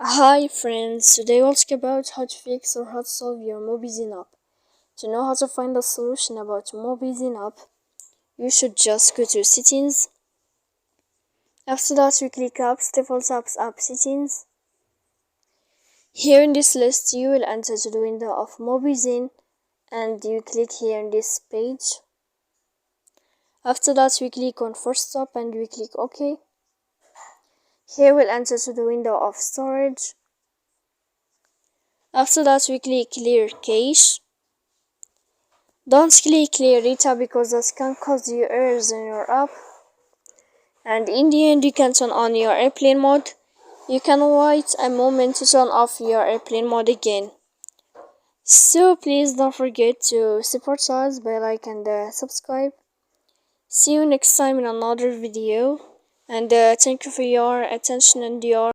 Hi friends, today we'll talk about how to fix or how to solve your Mobizen app. To know how to find a solution about Mobizen app, you should just go to settings. After that we click apps, default apps, app settings. Here in this list you will enter to the window of Mobizen and you click here in this page. After that we click on first stop and we click OK. Here we'll enter to the window of storage. After that we click clear cache. Don't click clear data because that can cause you errors in your app. And in the end you can turn on your airplane mode. You can wait a moment to turn off your airplane mode again. So please don't forget to support us by like and subscribe. See you next time in another video, and thank you for your attention and your